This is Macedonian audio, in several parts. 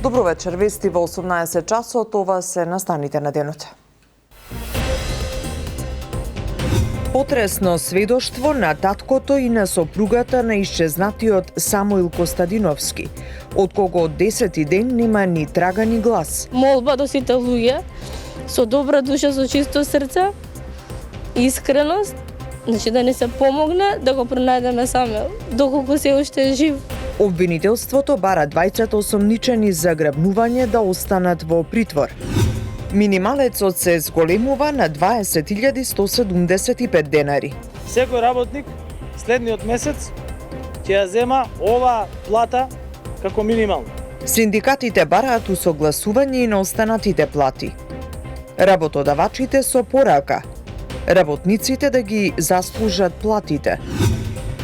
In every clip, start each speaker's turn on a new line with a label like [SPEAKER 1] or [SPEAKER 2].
[SPEAKER 1] Добро вечер, вести во 18 часот, ова се настаните на денот. Потресно сведоштво на таткото и на сопругата на исчезнатиот Самуил Костадиновски, од кого 10 ден нема ни трага ни глас.
[SPEAKER 2] Молба до сите луѓе, со добра душа, со чисто срце, искреност, значи да не се помогне да го пронајдеме Самуил, доколку се уште е жив.
[SPEAKER 1] Обвинителството бара двајцата осомничени за грабнување да останат во притвор. Минималецот се зголемува на 20.175 денари.
[SPEAKER 3] Секој работник следниот месец ќе ја зема ова плата како минимално.
[SPEAKER 1] Синдикатите бараат усогласување и на останатите плати. Работодавачите со порака. Работниците да ги заслужат платите.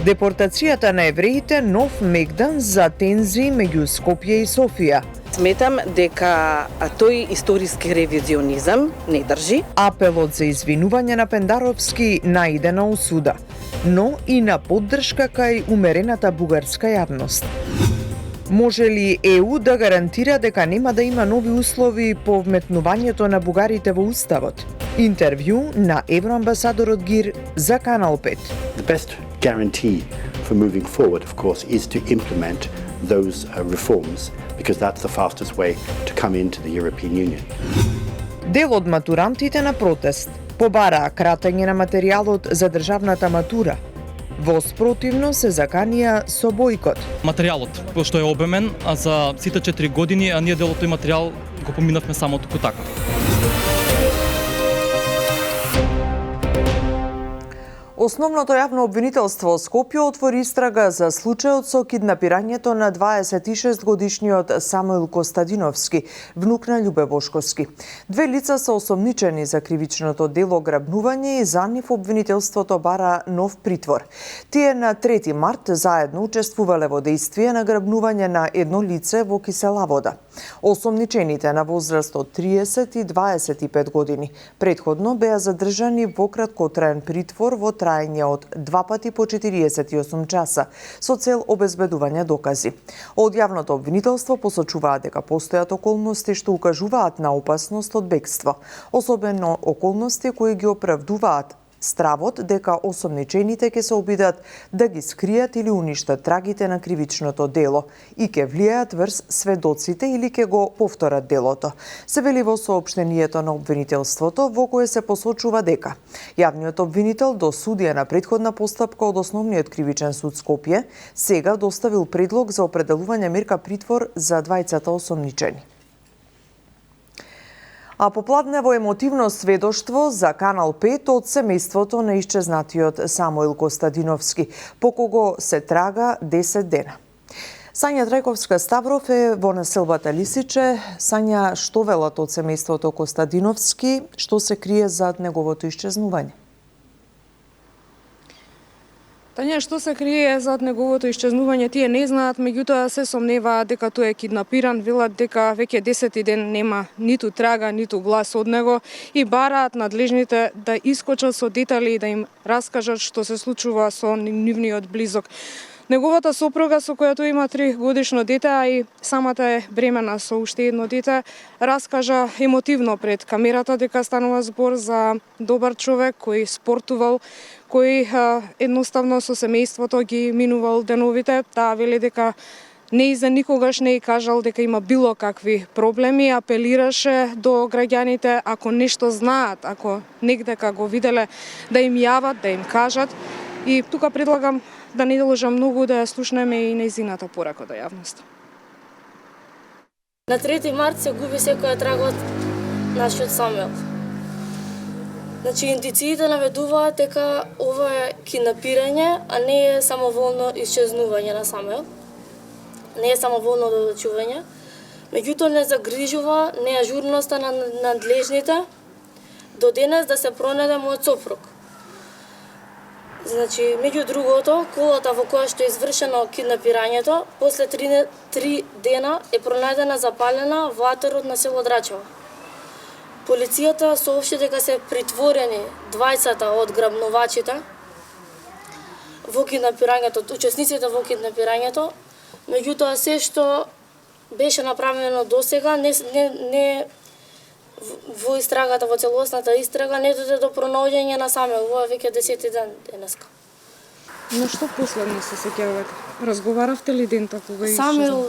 [SPEAKER 1] Депортацијата на евреите нов мегдан за тензии меѓу Скопје и Софија.
[SPEAKER 4] Сметам дека тој историски ревизионизам не држи.
[SPEAKER 1] Апелот за извинување на Пендаровски наиде на осуда, но и на поддршка кај умерената бугарска јавност. Може ли ЕУ да гарантира дека нема да има нови услови по вметнувањето на бугарите во Уставот? Интервју на евроамбасадорот Гир за Канал 5.
[SPEAKER 5] The best guarantee for moving forward, of course, is to implement those reforms, because that's the fastest way to come into the European Union.
[SPEAKER 1] Дел од матурантите на протест побараа кратење на материјалот за државната матура. Во спротивно се заканија со бојкот.
[SPEAKER 6] Материјалот, што е обемен, а за сите 4 години, а ние дел од тој материјал го поминавме само туку така.
[SPEAKER 1] Основното јавно обвинителство Скопје отвори истрага за случајот со киднапирањето на 26-годишниот Самуил Костадиновски, внук на Љубе Бошковски. Две лица се осомничени за кривичното дело грабнување и за нив обвинителството бара нов притвор. Тие на 3 март заедно учествувале во дејствие на грабнување на едно лице во Кисела Вода. Осомничените на возраст од 30 и 25 години претходно беа задржани во краткотраен притвор во трајање од 2 пати по 48 часа со цел обезбедување докази. Од јавното обвинителство посочуваат дека постојат околности што укажуваат на опасност од бегство, особено околности кои ги оправдуваат стравот дека осомничените ќе се обидат да ги скријат или уништат трагите на кривичното дело и ќе влијаат врз сведоците или ќе го повторат делото. Се вели во соопштението на обвинителството, во кое се посочува дека јавниот обвинител до судија на претходна постапка од Основниот кривичен суд Скопје сега доставил предлог за определување мерка притвор за двајцата осомничени. А попладне во емотивно сведоштво за Канал 5 од семејството на исчезнатиот Самуил Костадиновски, по кого се трага 10 дена. Сања Трајковска-Ставров е во населбата Лисиче. Сања, што велат од семејството Костадиновски, што се крие зад неговото исчезнување?
[SPEAKER 7] Тања, што се крие зад неговото исчезнување, тие не знаат, меѓутоа се сомневаат дека тој е киднапиран, велат дека веќе 10 ден нема ниту трага, ниту глас од него и бараат надлежните да искочат со детали и да им раскажат што се случува со нивниот близок. Неговата сопруга, со која тој има 3 годишно дете, а и самата е бремена со уште едно дете, раскажа емотивно пред камерата дека станува збор за добар човек кој спортувал, кој едноставно со семејството ги минувал деновите. Таа вели дека не и за никогаш не и кажал дека има било какви проблеми, апелираше до граѓаните ако нешто знаат, ако негдека го виделе, да им јават, да им кажат. И тука предлагам да не должам многу да ја слушнеме и нејзината порака до јавност.
[SPEAKER 2] На 3 март се губи секоја трага од нашиот Самуил. Значи, индициите наведуваат дека ова е киднапирање, а не е самоволно исчезнување на Самуил. Не е самоволно додачување. Меѓутоа не загрижува неажурноста на надлежните до денес да се пронајде мојот сопруг. Значи, меѓу другото, колата во која што е извршено киднапирањето, после 3 дена е пронајдена запалена во атерот на село Драчево. Полицијата соопшти дека се притворени двајцата од грабнувачите во киднапирањето, учесниците во киднапирањето, меѓутоа се што беше направено досега, не во истрагата, во целосната истрага, не дојде до пронаоѓање на Самуел, ова веќе 10-ти ден денеска.
[SPEAKER 7] На што последно се сеќавате? Разговаравте ли дента кога исчезна?
[SPEAKER 2] Самуел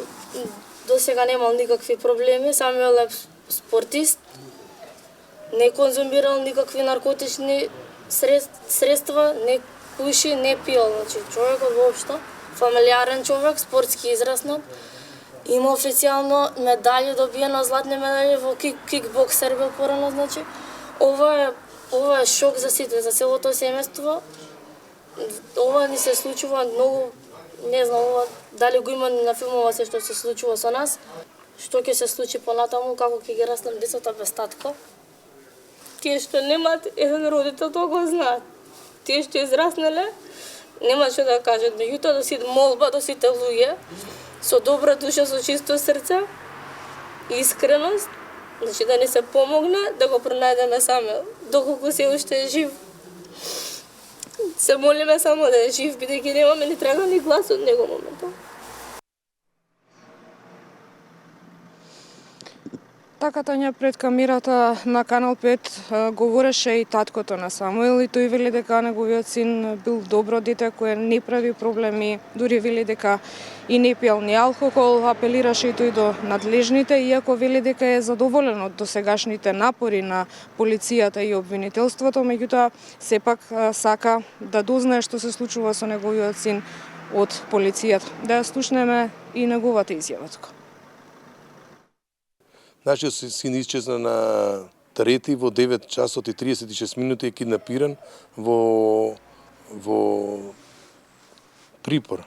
[SPEAKER 2] досега немал никакви проблеми, Самуел е спортист, не конзумирал никакви наркотични средства, не пуши, не пил, значи човекот воопшто, фамилиарен човек, спортски израснат. Има официјално медали, добиено златни медали во кикбоксер бил порано, значи. Ова е шок за сите, за целото семејство. Ова ни се случува многу, не знам, ова дали го има на филмова се што се случува со нас. Што ќе се случи понатаму, како ќе ги раснам децата без татко. Тие што немаат еден родител, тоа го знаат. Тие што израснеле, нема што да кажат, меѓутоа да си молба до сите луѓе, со добра душа, со чисто срце, искреност, значи да ни се помогне да го пронајдеме Самуел, доколку се уште е жив. Се молиме само да е жив, бидејќи немаме ни трага ни глас од него моментално.
[SPEAKER 7] Така, Тања, пред камерата на Канал 5 говореше и таткото на Самуел и тој вели дека неговиот син бил добро дете кое не прави проблеми, дури вели дека и не пиел ни алкохол, апелираше и тој до надлежните, иако вели дека е задоволен од досегашните напори на полицијата и обвинителството, меѓутоа сепак сака да дознае што се случува со неговиот син од полицијата. Да ја слушнеме и неговата изјава тука.
[SPEAKER 8] Нашиот син исчезна на 3 во 9 часот и 36 минути е киднапиран во припор.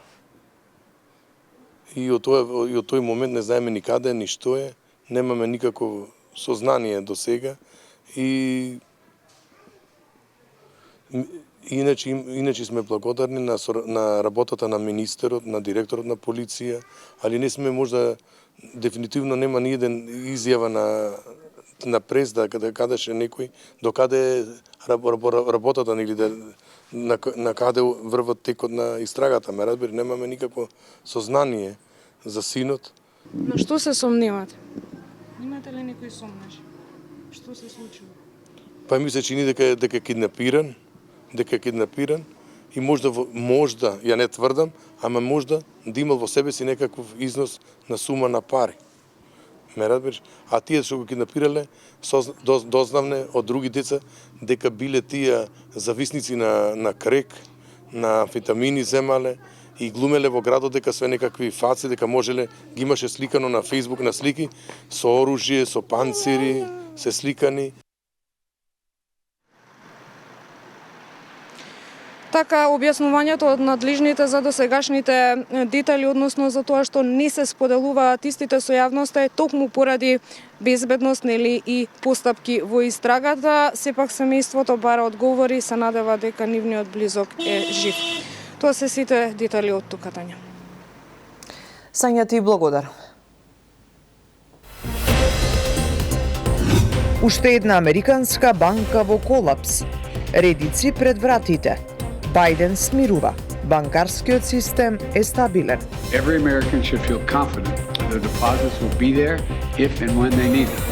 [SPEAKER 8] И од тој момент не знаеме ни каде, ни што е, немаме никакво сознание до сега и иначе сме благодарни на работата на министерот, на директорот на полиција, али не сме можда дефинитивно нема ни еден изјава на прес да каде ше некој, докаде е работата или на каде врват текот на истрагата, ме разбери, немаме никакво сознание за синот.
[SPEAKER 7] На што се сомневате? Имате ли некој сомнеж? Што се случува?
[SPEAKER 8] Па ми се чини дека е киднапиран, и можда, ја не тврдам, ама можда да имал во себе си некаков износ на сума на пари. Ме разбираш? А тие што го киднапирале, дознавне од други деца дека биле тие зависници на крек, на амфетамини земале и глумеле во градот дека све некакви фаци, дека можеле, ги имаше сликано на Facebook на слики со оружје, со панцири, се сликани.
[SPEAKER 7] Така, објаснувањето од надлежните за досегашните детали, односно за тоа што не се споделуваат истите со јавноста, е токму поради безбедност, нели, и постапки во истрагата. Сепак семејството бара одговори и се надева дека нивниот близок е жив. Тоа се сите детали од тука, Тања.
[SPEAKER 1] Сања, ти благодарам. Уште една американска банка во колапс. Редици пред вратите. Бајден смирува. Банкарскиот систем е стабилен.
[SPEAKER 9] Every American should feel confident that their deposits will be there if and when they need them.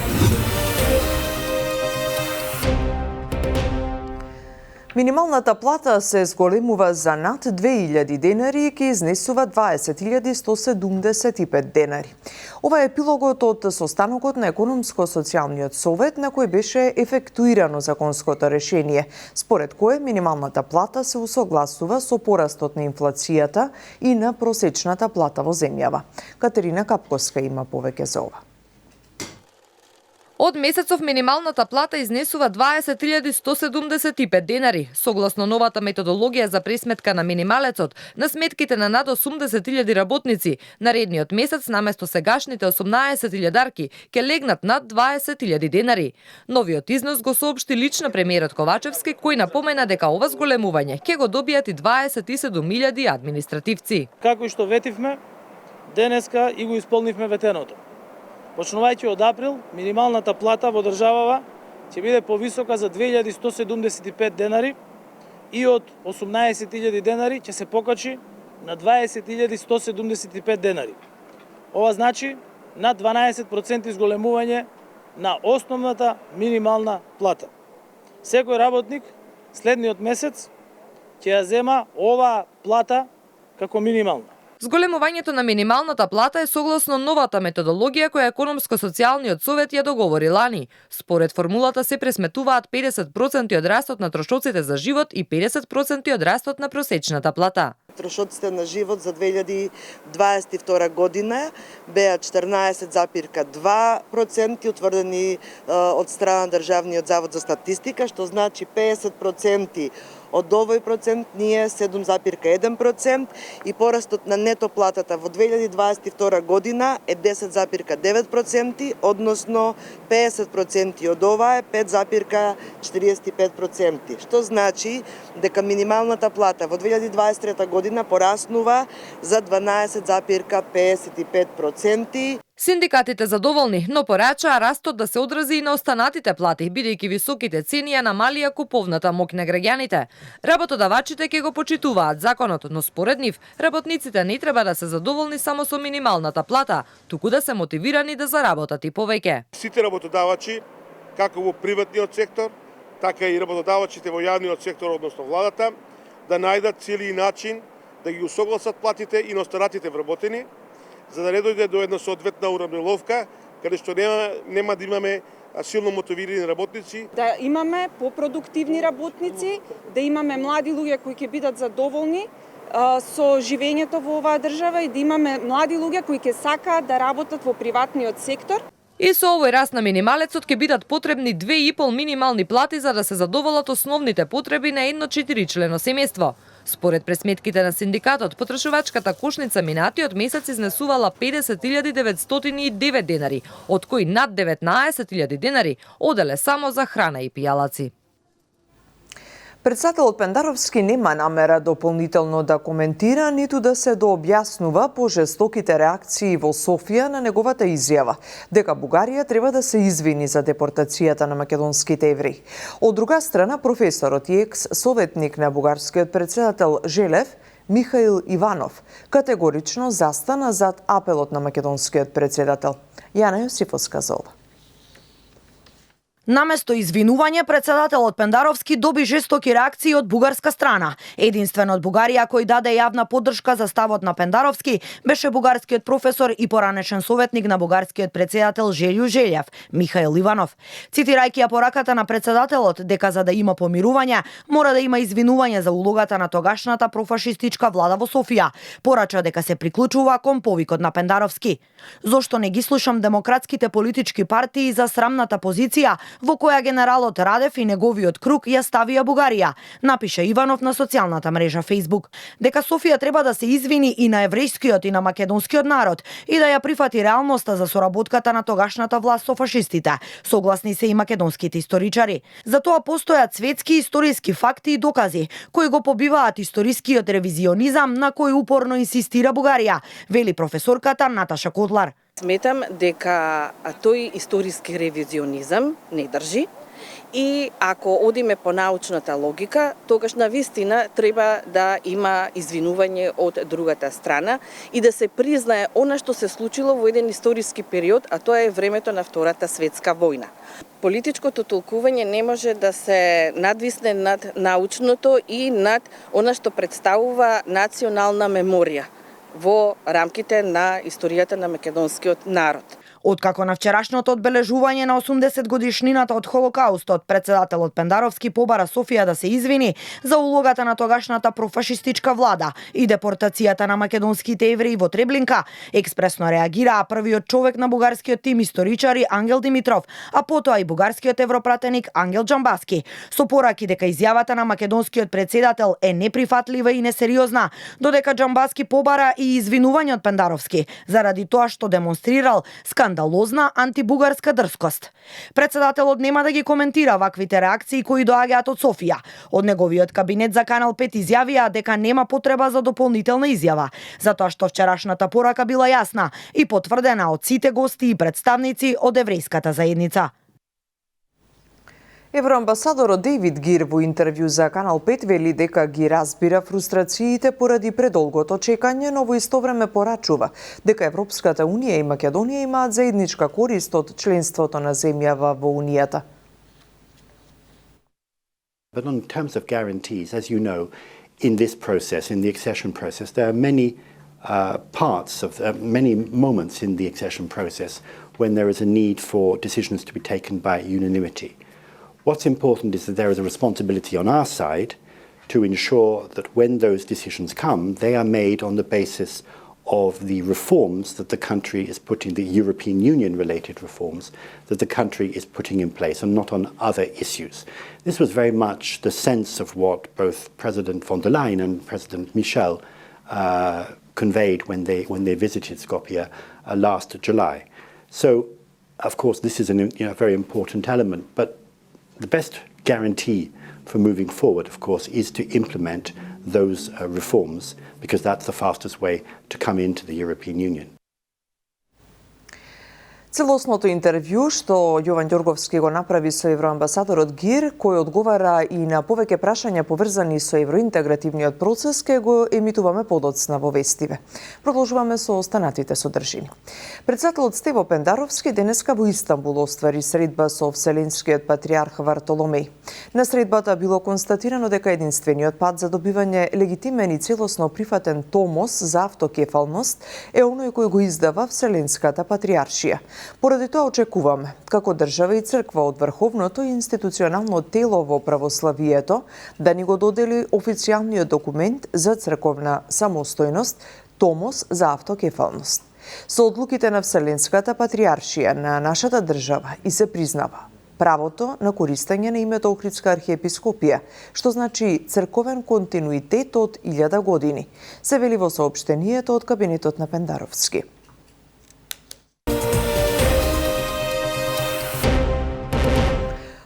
[SPEAKER 1] Минималната плата се зголемува за над 2000 денари и ќе изнесува 20.175 денари. Ова е епилогот од состанокот на Економско-социјалниот совет на кој беше ефектуирано законското решение, според кое минималната плата се усогласува со порастот на инфлацијата и на просечната плата во земјава. Катерина Капковска има повеќе за ова.
[SPEAKER 10] Од месецов минималната плата изнесува 20.175 денари. Согласно новата методологија за пресметка на минималецот, на сметките на над 80.000 работници, наредниот месец наместо сегашните 18.000 ќе легнат над 20.000 денари. Новиот износ го соопшти лично премиерот Ковачевски, кој напомена дека ова зголемување ќе го добијат и 27.000 административци.
[SPEAKER 3] Како што ветивме, денеска и го исполнивме ветеното. Почнувајќи од април, минималната плата во државава ќе биде повисока за 2175 денари и од 18.000 денари ќе се покачи на 20.175 денари. Ова значи на 12% изголемување на основната минимална плата. Секој работник следниот месец ќе ја зема оваа плата како минимална.
[SPEAKER 10] Зголемувањето на минималната плата е согласно новата методологија која Економско-социјалниот совет ја договори лани. Според формулата се пресметуваат 50% од растот на трошоците за живот и 50% од растот на просечната плата.
[SPEAKER 11] Трошоците на живот за 2022 година беа 14,2% утврдени од страна Државниот завод за статистика, што значи 50% од овој процент ние 7,1% и порастот на нето платата во 2022 година е 10,9%, односно 50% од ова е 5,45%, што значи дека минималната плата во 2023 година пораснува за 12,55%.
[SPEAKER 10] Синдикатите задоволни, но порачаа растот да се одрази и на останатите плати, бидејќи високите цени ја намалија куповната моќ на граѓаните. Работодавачите ќе го почитуваат законот, но според нив, работниците не треба да се задоволни само со минималната плата, туку да се мотивирани да заработат и повеќе.
[SPEAKER 12] Сите работодавачи, како во приватниот сектор, така и работодавачите во јавниот сектор, односно владата, да најдат цели и начин да ги усогласат платите и на останатите вработени, за да не дојде до една соодветна уравниловка, каде што нема да имаме силно мотивирани работници.
[SPEAKER 13] Да имаме попродуктивни работници, да имаме млади луѓе кои ќе бидат задоволни со живењето во оваа држава и да имаме млади луѓе кои ќе сакаат да работат во приватниот сектор.
[SPEAKER 10] И со овој раст на минималецот ќе бидат потребни 2,5 минимални плати за да се задоволат основните потреби на едно 4-члено семејство. Според пресметките на синдикатот, потрошувачката кошница минатиот месец изнесувала 50.909 денари, од кои над 19.000 денари оделе само за храна и пијалаци.
[SPEAKER 1] Председателот Пендаровски нема намера дополнително да коментира, ниту да се дообјаснува по жестоките реакции во Софија на неговата изјава, дека Бугарија треба да се извини за депортацијата на македонските евреи. Од друга страна, професорот и екс-советник на бугарскиот председател Желев, Михаил Иванов, категорично застана зад апелот на македонскиот председател. Јана Јосифовска за ова.
[SPEAKER 14] Наместо извинување, председателот Пендаровски доби жестоки реакции од бугарска страна. Единствен од Бугарија кој даде јавна поддршка за ставот на Пендаровски беше бугарскиот професор и поранешен советник на бугарскиот председател Желју Желјев, Михаил Иванов. Цитирајќи ја пораката на председателот дека за да има помирување, мора да има извинување за улогата на тогашната профашистичка влада во Софија, порача дека се приклучува кон повикот на Пендаровски. Зошто не ги слушам демократските политички партии за срамната позиција во која генералот Радев и неговиот круг ја ставија Бугарија, напише Иванов на социјалната мрежа Facebook. Дека Софија треба да се извини и на еврејскиот и на македонскиот народ и да ја прифати реалноста за соработката на тогашната власт со фашистите. Согласни се и македонските историчари. Затоа постојат светски историски факти и докази кои го побиваат историскиот ревизионизам на кој упорно инсистира Бугарија, вели професорката Наташа Котлар.
[SPEAKER 4] Сметам дека тој историски ревизионизам не држи и ако одиме по научната логика, тогаш навистина треба да има извинување од другата страна и да се признае она што се случило во еден историски период, а тоа е времето на Втората светска војна. Политичкото толкување не може да се надвисне над научното и над она што представува национална меморија во рамките на историјата на македонскиот народ.
[SPEAKER 14] Откако на вчерашното одбележување на 80 годишнината од Холокаустот, председателот Пендаровски побара Софија да се извини за улогата на тогашната профашистичка влада и депортацијата на македонските евреи во Треблинка, експресно реагираа првиот човек на бугарскиот тим историчари Ангел Димитров, а потоа и бугарскиот европратеник Ангел Джамбаски, со пораки дека изјавата на македонскиот председател е неприфатлива и несериозна, додека Джамбаски побара и извинување од Пендаровски заради тоа што демонстрирал скандалозна антибугарска дрскост. Председателот нема да ги коментира ваквите реакции кои доаѓаат од Софија. Од неговиот кабинет за Канал 5 изјавија дека нема потреба за дополнителна изјава, затоа што вчерашната порака била јасна и потврдена од сите гости и представници од еврејската заедница.
[SPEAKER 1] Евроамбасадорот Дейвид Гир во интервју за Канал 5 вели дека ги разбира фрустрациите поради предолгото чекање, но во исто време порачува дека Европската Унија и Македонија имаат заедничка корист од членството на земјава во Унијата.
[SPEAKER 5] But in terms of guarantees, as you know, in this process, in the accession process, there are many parts of many moments in the accession process when there is a need for decisions to be taken by unanimity. What's important is that there is a responsibility on our side to ensure that when those decisions come, they are made on the basis of the reforms that the country is putting, the European Union related reforms that the country is putting in place, and not on other issues. This was very much the sense of what both President von der Leyen and President Michel conveyed when they visited Skopje last July. So, of course, this is a very important element, but the best guarantee for moving forward, of course, is to implement those reforms, because that's the fastest way to come into the European Union.
[SPEAKER 1] Целосното интервју што Јован Ѓорговски го направи со евроамбасадорот Гир, кој одговара и на повеќе прашања поврзани со евроинтегративниот процес, ке го емитуваме подоцна во Вестиве. Продолжуваме со останатите содржини. Председателот Стево Пендаровски денеска во Истанбул оствари средба со Вселенскиот патриарх Вартоломеј. На средбата било констатирано дека единствениот пат за добивање легитимен и целосно прифатен томос за автокефалност е оној кој го издава Вселенската патриаршија. Поради тоа очекуваме, како држава и црква од врховното институционално тело во православието, да ни го додели официјалниот документ за црковна самостојност, томос за автокефалност. Со одлуките на Вселенската патриаршија на нашата држава и се признава правото на користење на името Охридска архиепископија, што значи црковен континуитет од 1000 години, се вели во соопштението од кабинетот на Пендаровски.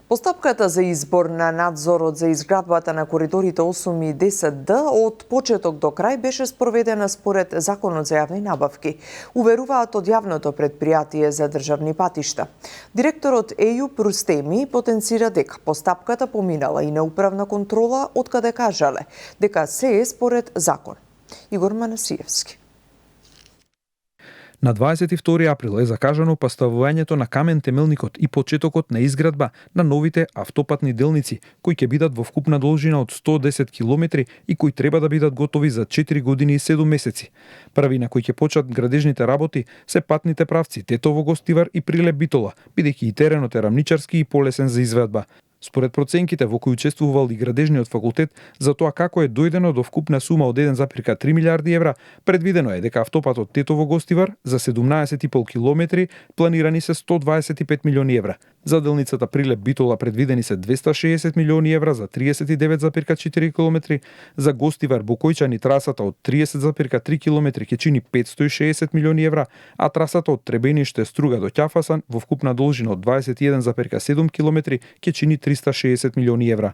[SPEAKER 1] Постапката за избор на надзорот за изградбата на коридорите 8 и 10Д од почеток до крај беше спроведена според Законот за јавни набавки, уверуваат од јавното предпријатие за државни патишта. Директорот Ејуп Рустеми потенцира дека постапката поминала и на управна контрола, од каде кажале дека се е според закон. Игор Манасиевски.
[SPEAKER 15] На 22 април е закажано поставувањето на камен темелникот и почетокот на изградба на новите автопатни делници, кои ќе бидат во вкупна должина од 110 километри и кои треба да бидат готови за 4 години и 7 месеци. Први на кои ќе почнат градежните работи се патните правци Тетово Гостивар и Прилеп Битола, бидејќи и теренот е рамничарски и полесен за изведба. Според проценките во кои учествувал и градежниот факултет за тоа како е дојдено до вкупна сума од 1,3 милиарди евра, предвидено е дека автопатот Тетово Гостивар за 17,5 километри планирани се 125 милиони евра. За делницата Прилеп Битола предвидени се 260 милиони евра за 39,4 километри, за Гостивар Бокојчани трасата од 30,3 километри ќе чини 560 милиони евра, а трасата од Требениште Струга до Ќафасан во вкупна должина од 21,7 километри ќе чини 360 милиони евра.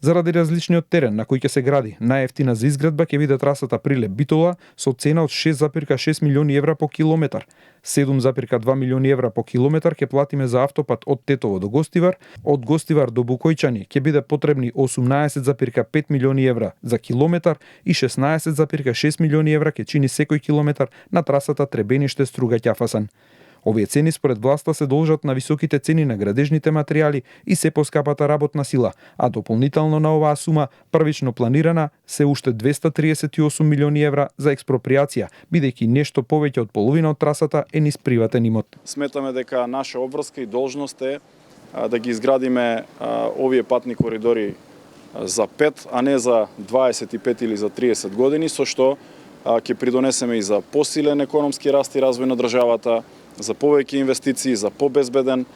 [SPEAKER 15] Заради различниот терен на кој ќе се гради, најефтина за изградба ќе биде трасата Прилеп Битола со цена од 6,6 милиони евра по километар. 7,2 милиони евра по километар ќе платиме за автопат од Тетово до Гостивар, од Гостивар до Букојчани ќе биде потребни 18,5 милиони евра за километар и 16,6 милиони евра ќе чини секој километар на трасата Требениште Струга Ќафасан. Овие цени според власта се должат на високите цени на градежните материјали и се поскапата работна сила, а дополнително на оваа сума првично планирана се уште 238 милиони евра за експроприација, бидејќи нешто повеќе од половина од трасата е низ приватен имот.
[SPEAKER 16] Сметаме дека наша обврска и должност е да ги изградиме овие патни коридори за 5, а не за 25 или за 30 години, со што ќе придонесеме и за посилен економски раст и развој на државата, за повеќе инвестиции, за побезбеден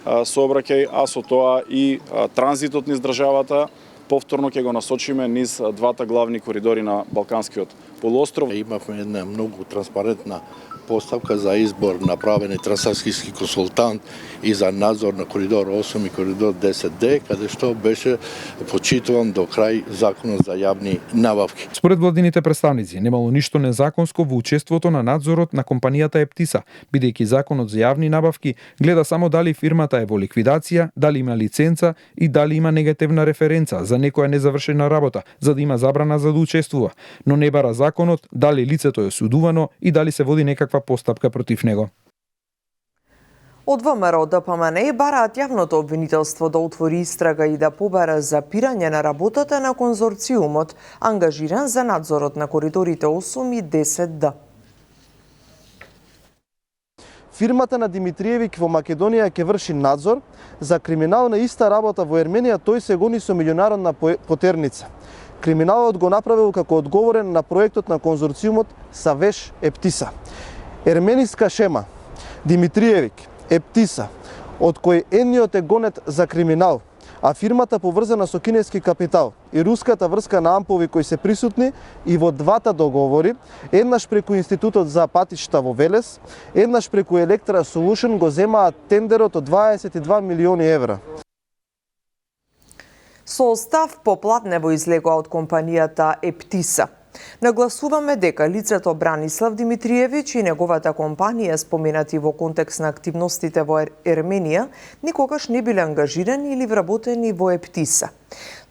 [SPEAKER 16] сообраќај, а со тоа и транзитот низ државата, повторно ќе го насочиме низ двата главни коридори на Балканскиот полуостров.
[SPEAKER 17] Имавме една многу транспарентна поставка за избор на правен трансакцијски консултант и за надзор на коридор 8 и коридор 10D, каде што беше почитуван до крај законот за јавни набавки.
[SPEAKER 15] Според владините представници, немало ништо незаконско во учеството на надзорот на компанијата Ептиса, бидејќи законот за јавни набавки гледа само дали фирмата е во ликвидација, дали има лиценца и дали има негативна референца за некоја незавршена работа, за да има забрана за да учествува, но не бара законот дали лицето е осудувано и дали се води некаква постапка против него.
[SPEAKER 1] Од ВМРО ДПМН бараат јавното обвинителство да отвори истрага и да побара запирање на работата на конзорциумот, ангажиран за надзорот на коридорите 8 и 10D.
[SPEAKER 18] Фирмата на Димитриевиќ во Македонија ќе врши надзор за криминална иста работа во Ерменија, тој се гони со меѓународна потерница. Криминалот го направил како одговорен на проектот на конзорциумот Савеш Ептиса. Ермениска шема Димитриевиќ Ептиса, од кој едниот е гонет за криминал, а фирмата поврзана со кинески капитал и руската врска на ампови кои се присутни и во двата договори, еднаш преку Институтот за патишта во Велес, еднаш преку Електра Солушен го земаат тендерот од 22 милиони евра.
[SPEAKER 1] Со став поплатнево излегоа од компанијата Ептиса. Нагласуваме дека лицето Бранислав Димитриевиќ и неговата компанија, споменати во контекст на активностите во Ерменија, никогаш не биле ангажирани или вработени во Ептиса.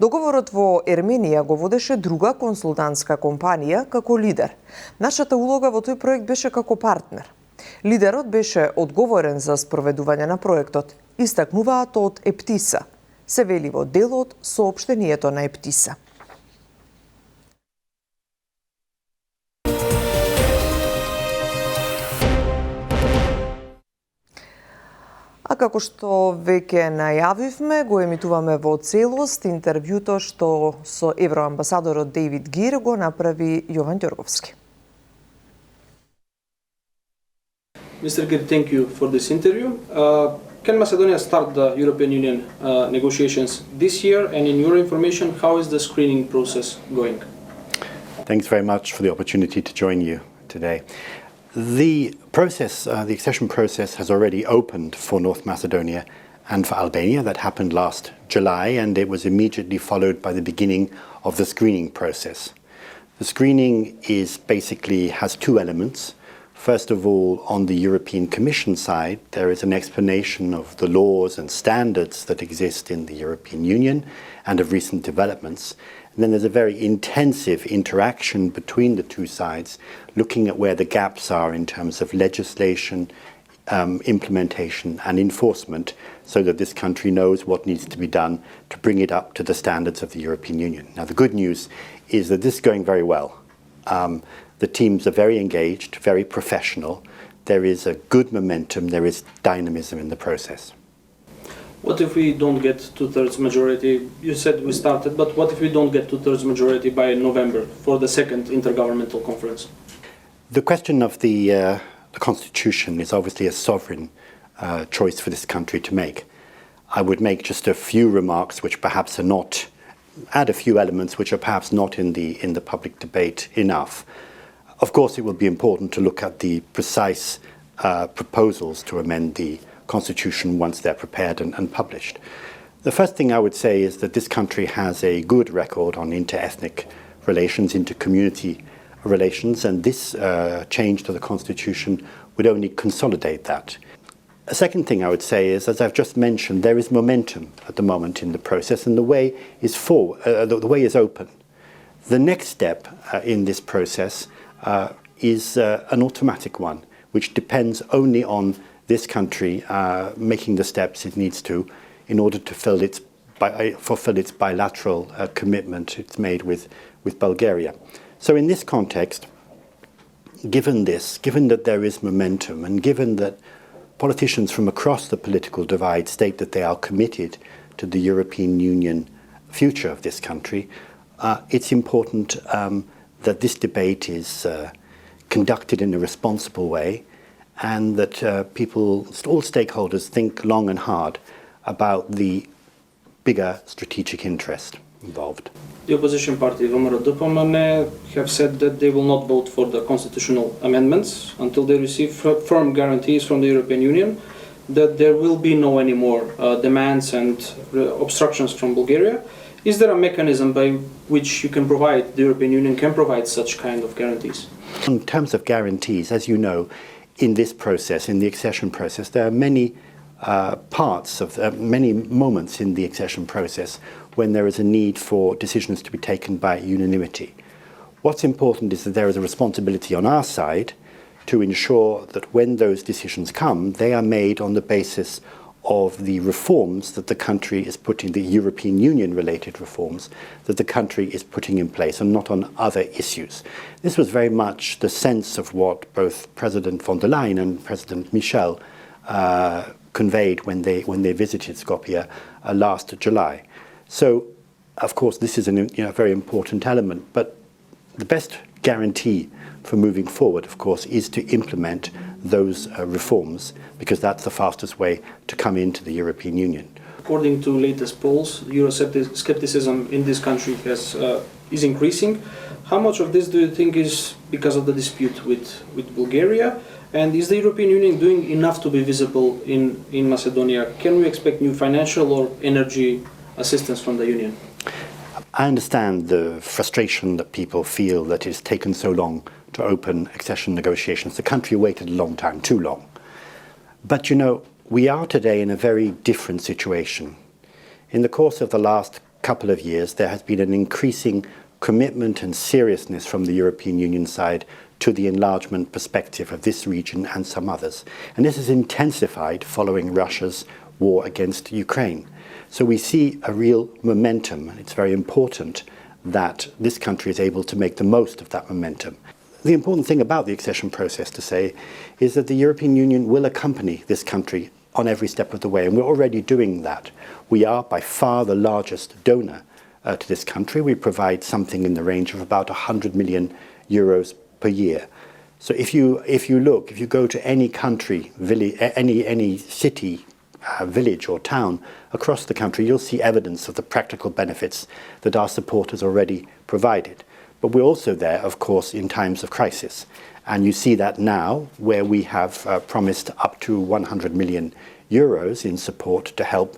[SPEAKER 1] Договорот во Ерменија го водеше друга консултантска компанија како лидер. Нашата улога во тој проект беше како партнер. Лидерот беше одговорен за спроведување на проектот, истакнуваат од Ептиса. Се вели во дел од соопштението на Ептиса. А како што веќе најавивме, го емитуваме во целост интервјуто што со евроамбасадорот Дейвид Гир го направи Јован Ѓорговски.
[SPEAKER 19] Mr. Gir, thank you for this interview. Can Macedonia start the European Union negotiations this year? And in your information, how is the screening process going?
[SPEAKER 5] Thanks very much for the opportunity to join you today. The process, the accession process has already opened for North Macedonia and for Albania. That happened last July, and it was immediately followed by the beginning of the screening process. The screening has two elements. First of all, on the European Commission side, there is an explanation of the laws and standards that exist in the European Union and of recent developments. And then there's a very intensive interaction between the two sides, looking at where the gaps are in terms of legislation, implementation and enforcement, so that this country knows what needs to be done to bring it up to the standards of the European Union. Now, the good news is that this is going very well. The teams are very engaged, very professional. There is a good momentum, there is dynamism in the process.
[SPEAKER 19] What if we don't get two-thirds majority? You said we started, but what if we don't get two-thirds majority by November for the second intergovernmental conference?
[SPEAKER 5] The question of the constitution is obviously a sovereign choice for this country to make. I would make just a few remarks which perhaps are not, add a few elements which are perhaps not in the public debate enough. Of course, it will be important to look at the precise proposals to amend the Constitution once they're prepared and published. The first thing I would say is that this country has a good record on inter-ethnic relations, inter-community relations, and this change to the Constitution would only consolidate that. A second thing I would say is, as I've just mentioned, there is momentum at the moment in the process, and the way is the way is open. The next step in this process is an automatic one, which depends only on this country making the steps it needs to in order to fulfill its bilateral commitment it's made with Bulgaria. So in this context, given that there is momentum, and given that politicians from across the political divide state that they are committed to the European Union future of this country, it's important that this debate is conducted in a responsible way, and that all stakeholders think long and hard about the bigger strategic interest. involved.
[SPEAKER 19] The opposition party, VMRO-DPMN, have said that they will not vote for the constitutional amendments until they receive firm guarantees from the European Union that there will be no any more demands and obstructions from Bulgaria. Is there a mechanism by which you can provide, the European Union can provide such kind of guarantees?
[SPEAKER 5] In terms of guarantees, as you know, in this process, in the accession process, there are many parts of many moments in the accession process when there is a need for decisions to be taken by unanimity. What's important is that there is a responsibility on our side to ensure that when those decisions come, they are made on the basis of the reforms that the country is putting, the European Union related reforms that the country is putting in place, and not on other issues. This was very much the sense of what both President von der Leyen and President Michel conveyed when they visited Skopje last July. So, of course, this is a very important element, but the best guarantee for moving forward, of course, is to implement those reforms, because that's the fastest way to come into the European Union.
[SPEAKER 19] According to latest polls, Euroscepticism in this country is increasing. How much of this do you think is because of the dispute with Bulgaria? And is the European Union doing enough to be visible in Macedonia? Can we expect new financial or energy assistance from the Union?
[SPEAKER 5] I understand the frustration that people feel that it's taken so long to open accession negotiations. The country waited a long time, too long. But you know, we are today in a very different situation. In the course of the last couple of years, there has been an increasing commitment and seriousness from the European Union side to the enlargement perspective of this region and some others. And this has intensified following Russia's war against Ukraine. So we see a real momentum, and it's very important that this country is able to make the most of that momentum. The important thing about the accession process to say is that the European Union will accompany this country on every step of the way, and we're already doing that. We are by far the largest donor to this country. We provide something in the range of about 100 million euros per year. So if you go to any country, village, any city, village or town across the country, you'll see evidence of the practical benefits that our support has already provided. But we're also there, of course, in times of crisis. And you see that now, where we have promised up to 100 million euros in support to help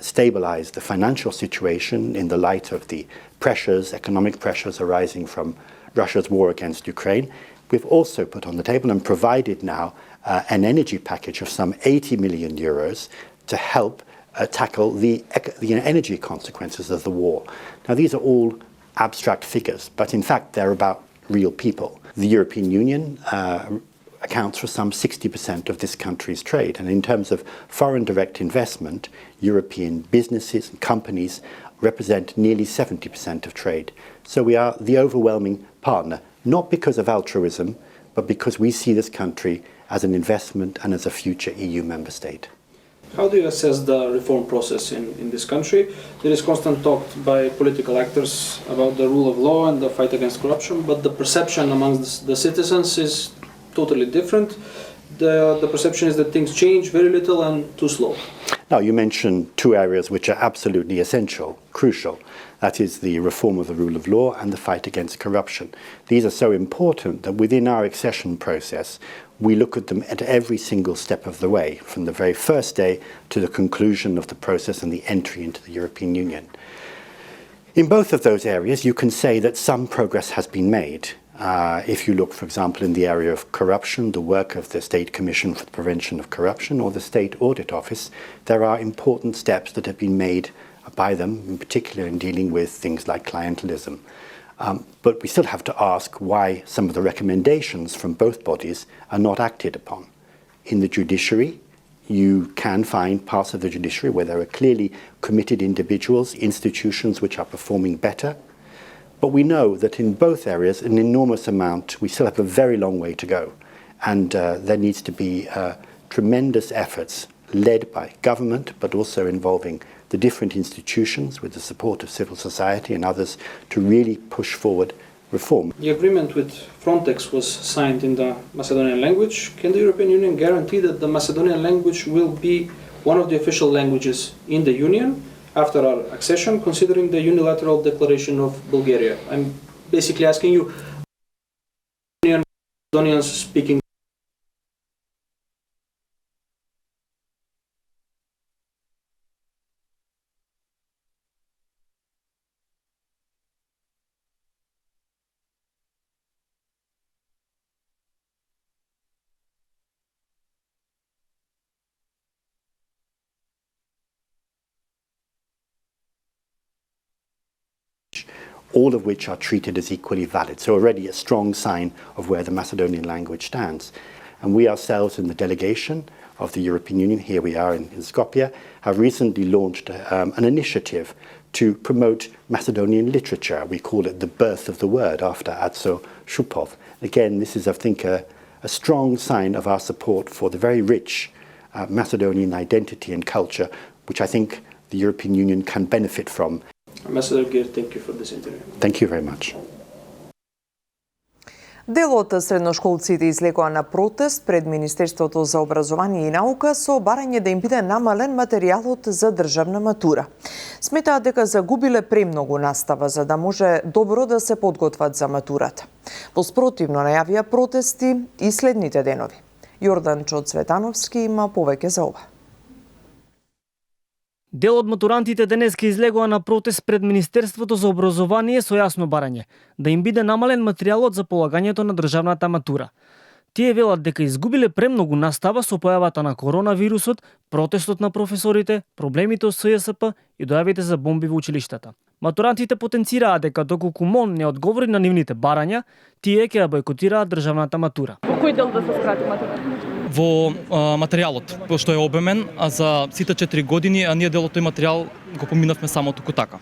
[SPEAKER 5] stabilize the financial situation in the light of the pressures, economic pressures arising from Russia's war against Ukraine. We've also put on the table and provided now an energy package of some 80 million euros to help tackle the energy consequences of the war. Now, these are all abstract figures, but in fact, they're about real people. The European Union accounts for some 60% of this country's trade. And in terms of foreign direct investment, European businesses and companies represent nearly 70% of trade. So we are the overwhelming partner, not because of altruism, but because we see this country as an investment and as a future EU member state.
[SPEAKER 19] How do you assess the reform process in this country? There is constant talk by political actors about the rule of law and the fight against corruption, but the perception among the citizens is totally different. The perception is that things change very little and too slow.
[SPEAKER 5] Now, you mentioned two areas which are absolutely essential, crucial. That is the reform of the rule of law and the fight against corruption. These are so important that within our accession process, we look at them at every single step of the way, from the very first day to the conclusion of the process and the entry into the European Union. In both of those areas, you can say that some progress has been made. If you look, for example, in the area of corruption, the work of the State Commission for the Prevention of Corruption or the State Audit Office, there are important steps that have been made by them, in particular in dealing with things like clientelism. But we still have to ask why some of the recommendations from both bodies are not acted upon. In the judiciary, you can find parts of the judiciary where there are clearly committed individuals, institutions which are performing better. But we know that in both areas, an enormous amount, we still have a very long way to go. And there needs to be tremendous efforts led by government, but also involving the different institutions with the support of civil society and others to really push forward reform.
[SPEAKER 19] The agreement with Frontex was signed in the Macedonian language. Can the European Union guarantee that the Macedonian language will be one of the official languages in the Union? after our accession, considering the unilateral declaration of Bulgaria. I'm basically asking you, Macedonians speaking
[SPEAKER 5] all of which are treated as equally valid. So already a strong sign of where the Macedonian language stands. And we ourselves in the delegation of the European Union, here we are in Skopje, have recently launched an initiative to promote Macedonian literature. We call it the birth of the word after Atso Shupov. Again, this is, I think, a strong sign of our support for the very rich Macedonian identity and culture, which I think the European Union can benefit from.
[SPEAKER 19] Ambassador Geer, thank you for this interview.
[SPEAKER 5] Thank you very much.
[SPEAKER 1] Дел од средношколците излегоа на протест пред Министерството за образование и наука со барање да им биде намален материјалот за државна матура. Сметаат дека загубиле премногу настава за да може добро да се подготват за матурата. Поспротивно најавија протести и следните денови. Јорданчо Цветановски има повеќе за ова.
[SPEAKER 20] Дел од матурантите денеска излегоа на протест пред Министерството за образование со јасно барање да им биде намален материјалот за полагањето на државната матура. Тие велат дека изгубиле премногу настава со појавата на коронавирусот, протестот на професорите, проблемите од СЈСП и дојавите за бомби во училиштата. Матурантите потенцираат дека доколку МОН не одговори на нивните барања, тие ќе ја бойкотираат државната матура.
[SPEAKER 21] Во кој дел да се скрати матура?
[SPEAKER 6] Во материјалот, што е обемен, а за сите 4 години, а ние делот тој материјал го поминавме само туку така.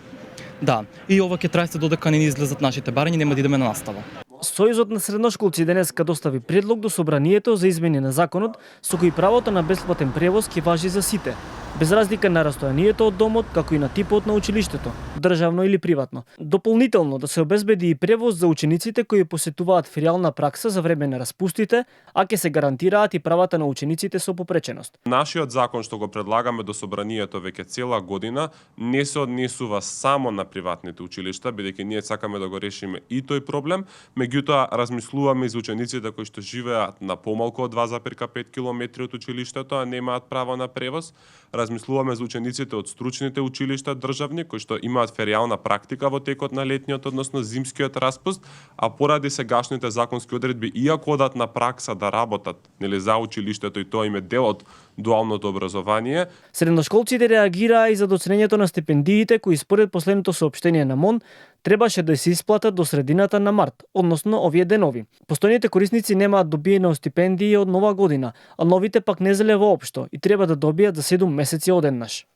[SPEAKER 6] Да, и ова ќе трае се додека не излезат нашите барања, нема да идеме на настава.
[SPEAKER 20] Сојузот на средношколци денеска достави предлог до собранието за измени на законот со кој правото на бесплатен превоз ќе важи за сите, без разлика на растојанието од домот, како и на типот на училиштето, државно или приватно. Дополнително да се обезбеди и превоз за учениците кои посетуваат филиална пракса за време на распустите, а ќе се гарантираат и правата на учениците со попреченост.
[SPEAKER 22] Нашиот закон што го предлагаме до собранието веќе цела година не се однесува само на приватните училишта, бидејќи ние сакаме да го решиме и тој проблем, меѓутоа размислуваме и за учениците кои што живеат на помалку од 2,5 километри од училиштето, а немаат право на превоз. Размислуваме за учениците од стручните училишта државни кои што имаат феријална практика во текот на летниот, односно зимскиот распуст, а поради сегашните законски одредби, иако одат на пракса да работат, нели, за училиштето и тоа им е дел од дуалното образование.
[SPEAKER 20] Средношколците реагираа и за доцнењето на стипендиите кои според последното соопштение на МОН требаше да се исплатат до средината на март, односно овие денови. Постојните корисници немаат добиено стипендии од нова година, а новите пак не зеле воопшто и треба да добијат за 7 месеци одеднаш.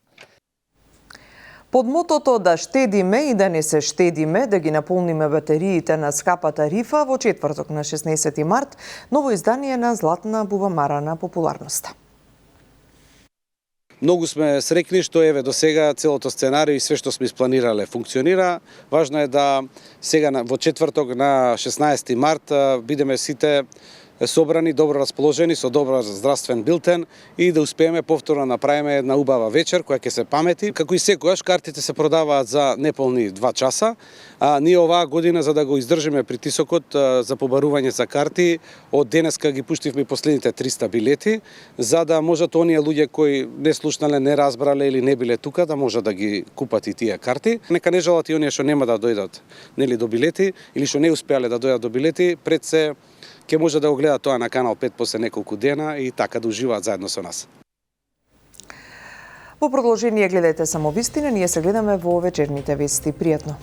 [SPEAKER 1] Под мотото да штедиме и да не се штедиме, да ги наполниме батериите на скапата рифа, во четврток на 16 март, ново издание на Златна бубамара на популарноста.
[SPEAKER 23] Многу сме среќни што еве до сега целото сценарио и све што сме испланирале функционира. Важно е да сега во четврток на 16 март бидеме сите собрани, добро расположени, со добар здравствен билтен и да успееме повторно направиме една убава вечер која ќе се памети. Како и секогаш, картите се продаваат за неполни 2 часа. Ние оваа година, за да го издржиме притисокот за побарување за карти, од денеска ги пуштивме последните 300 билети, за да можат оние луѓе кои не слушнале, не разбрале или не биле тука, да можат да ги купат и тие карти. Нека не жалат и оние што нема да дојдат, нели, до билети или што не успеале да дојдат до билети, пред се ќе може да го гледа тоа на Канал 5 после неколку дена и така да уживаат заедно со нас.
[SPEAKER 1] Во продолжение гледате само вистина, ние се гледаме во вечерните вести. Пријатно!